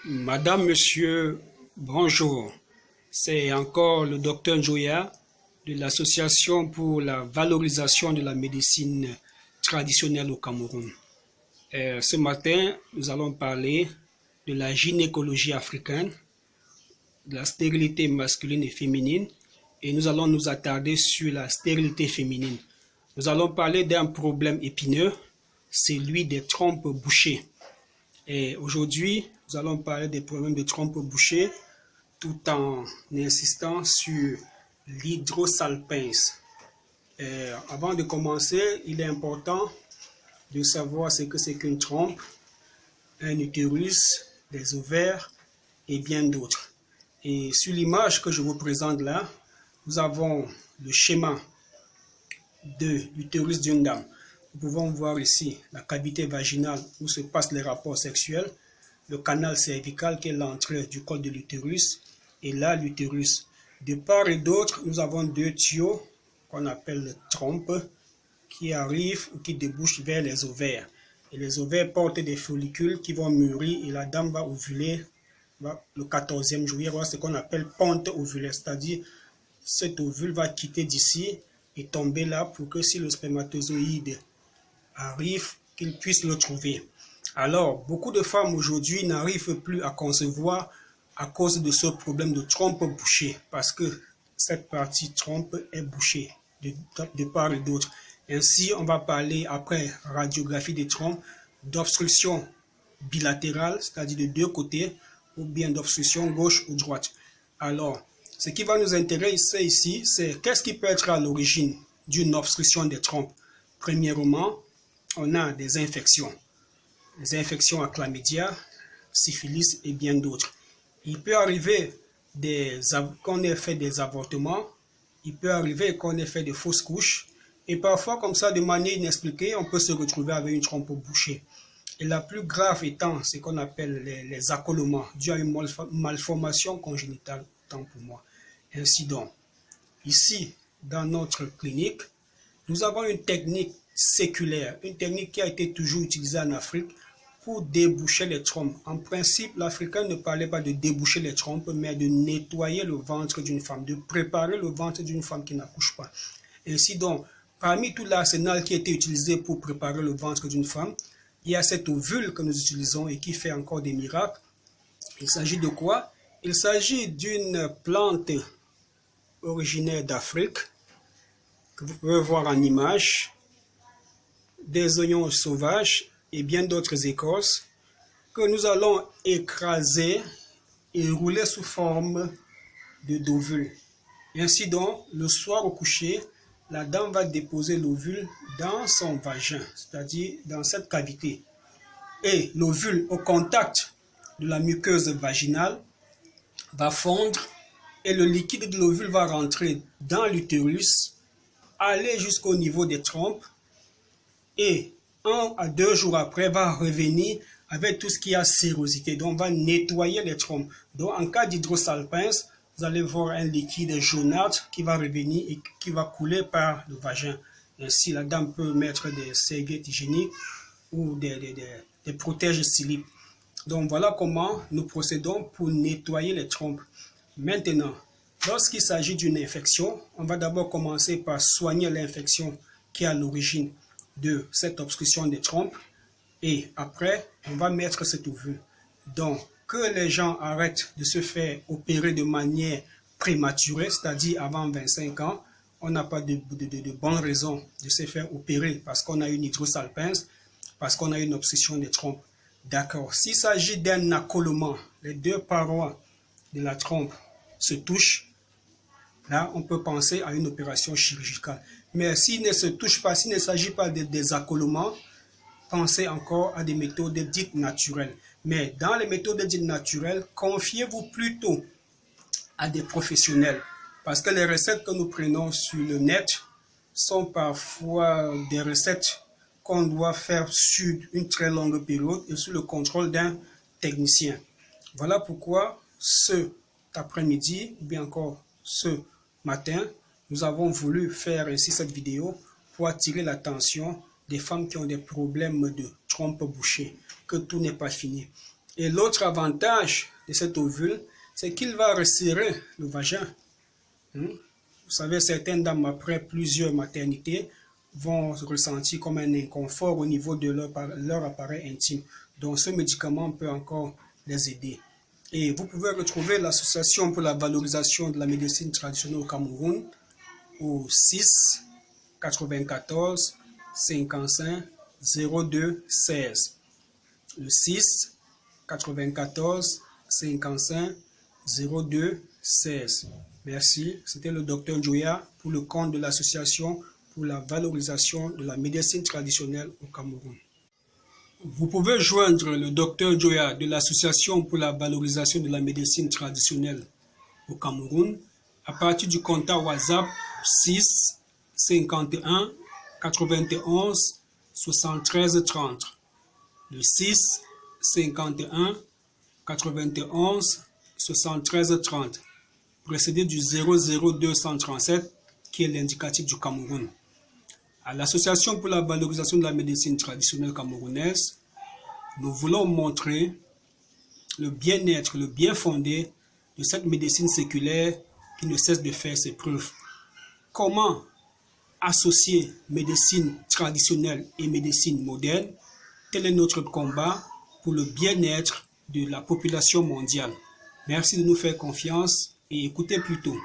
Madame, Monsieur, bonjour. C'est encore le docteur Njoya de l'Association pour la valorisation de la médecine traditionnelle au Cameroun. Ce matin, nous allons parler de la gynécologie africaine, de la stérilité masculine et féminine, et nous allons nous attarder sur la stérilité féminine. Nous allons parler d'un problème épineux, celui des trompes bouchées. Et aujourd'hui, nous allons parler des problèmes de trompes bouchées tout en insistant sur l'hydrosalpinx. Avant de commencer, il est important de savoir ce que c'est qu'une trompe, un utérus, des ovaires et bien d'autres. Et sur l'image que je vous présente là, nous avons le schéma de l'utérus d'une dame. Nous pouvons voir ici la cavité vaginale où se passent les rapports sexuels, le canal cervical qui est l'entrée du col de l'utérus, et là l'utérus. De part et d'autre, nous avons deux tuyaux qu'on appelle trompes qui arrivent ou qui débouchent vers les ovaires. Et les ovaires portent des follicules qui vont mûrir et la dame va ovuler le 14e jour. Il y aura ce qu'on appelle ponte ovulaire, c'est-à-dire cet ovule va quitter d'ici et tomber là pour que si le spermatozoïde arrive, qu'il puisse le trouver. Alors, beaucoup de femmes aujourd'hui n'arrivent plus à concevoir à cause de ce problème de trompe bouchée, parce que cette partie trompe est bouchée de part et d'autre. Ainsi, on va parler, après radiographie des trompes, d'obstruction bilatérale, c'est-à-dire de deux côtés, ou bien d'obstruction gauche ou droite. Alors, ce qui va nous intéresser ici, c'est qu'est-ce qui peut être à l'origine d'une obstruction des trompes. Premièrement, on a des infections à chlamydia, syphilis et bien d'autres. Il peut arriver qu'on ait fait des avortements, il peut arriver qu'on ait fait des fausses couches, et parfois comme ça, de manière inexpliquée, on peut se retrouver avec une trompe bouchée. Et la plus grave étant ce qu'on appelle les accoulements, dû à une malformation congénitale, tant pour moi. Ainsi donc, ici, dans notre clinique, nous avons une technique séculaire, une technique qui a été toujours utilisée en Afrique pour déboucher les trompes. En principe, l'Africain ne parlait pas de déboucher les trompes, mais de nettoyer le ventre d'une femme, de préparer le ventre d'une femme qui n'accouche pas. Ainsi donc, parmi tout l'arsenal qui a été utilisé pour préparer le ventre d'une femme, il y a cet ovule que nous utilisons et qui fait encore des miracles. Il s'agit de quoi? Il s'agit d'une plante originaire d'Afrique, que vous pouvez voir en image, des oignons sauvages et bien d'autres écorces que nous allons écraser et rouler sous forme d'ovule. Ainsi donc, le soir au coucher, la dame va déposer l'ovule dans son vagin, c'est-à-dire dans cette cavité. Et l'ovule, au contact de la muqueuse vaginale, va fondre et le liquide de l'ovule va rentrer dans l'utérus, aller jusqu'au niveau des trompes et 1 à 2 jours après va revenir avec tout ce qui a sérosité. Donc on va nettoyer les trompes. Donc en cas d'hydrosalpinx, vous allez voir un liquide jaunâtre qui va revenir et qui va couler par le vagin. Ainsi la dame peut mettre des serviettes hygiéniques ou des protèges slip. Donc voilà comment nous procédons pour nettoyer les trompes. Maintenant, lorsqu'il s'agit d'une infection, on va d'abord commencer par soigner l'infection qui est à l'origine de cette obstruction des trompes et après, on va mettre cet ovule. Donc, que les gens arrêtent de se faire opérer de manière prématurée, c'est-à-dire avant 25 ans, on n'a pas de bonnes raisons de se faire opérer parce qu'on a une hydrosalpinx, parce qu'on a une obstruction des trompes. D'accord. S'il s'agit d'un accoulement, les deux parois de la trompe se touchent, là, on peut penser à une opération chirurgicale. Mais s'il ne se touche pas, s'il ne s'agit pas de désaccoulements, pensez encore à des méthodes dites naturelles. Mais dans les méthodes dites naturelles, confiez-vous plutôt à des professionnels. Parce que les recettes que nous prenons sur le net sont parfois des recettes qu'on doit faire sur une très longue période et sous le contrôle d'un technicien. Voilà pourquoi cet après-midi, ou bien encore ce matin, nous avons voulu faire ainsi cette vidéo pour attirer l'attention des femmes qui ont des problèmes de trompe bouchée, que tout n'est pas fini. Et l'autre avantage de cet ovule, c'est qu'il va resserrer le vagin. Vous savez, certaines dames, après plusieurs maternités, vont ressentir comme un inconfort au niveau de leur appareil intime. Donc, ce médicament peut encore les aider. Et vous pouvez retrouver l'Association pour la valorisation de la médecine traditionnelle au Cameroun au 6 94 55 02 16. Le 6 94 55 02 16. Merci. C'était le docteur Joya pour le compte de l'Association pour la valorisation de la médecine traditionnelle au Cameroun. Vous pouvez joindre le docteur Joya de l'Association pour la valorisation de la médecine traditionnelle au Cameroun à partir du contact WhatsApp 6 51 91 73 30. Le 6 51 91 73 30, précédé du 00237 qui est l'indicatif du Cameroun. À l'Association pour la valorisation de la médecine traditionnelle camerounaise, nous voulons montrer le bien-être, le bien fondé de cette médecine séculaire qui ne cesse de faire ses preuves. Comment associer médecine traditionnelle et médecine moderne? Tel est notre combat pour le bien-être de la population mondiale. Merci de nous faire confiance et écoutez plutôt.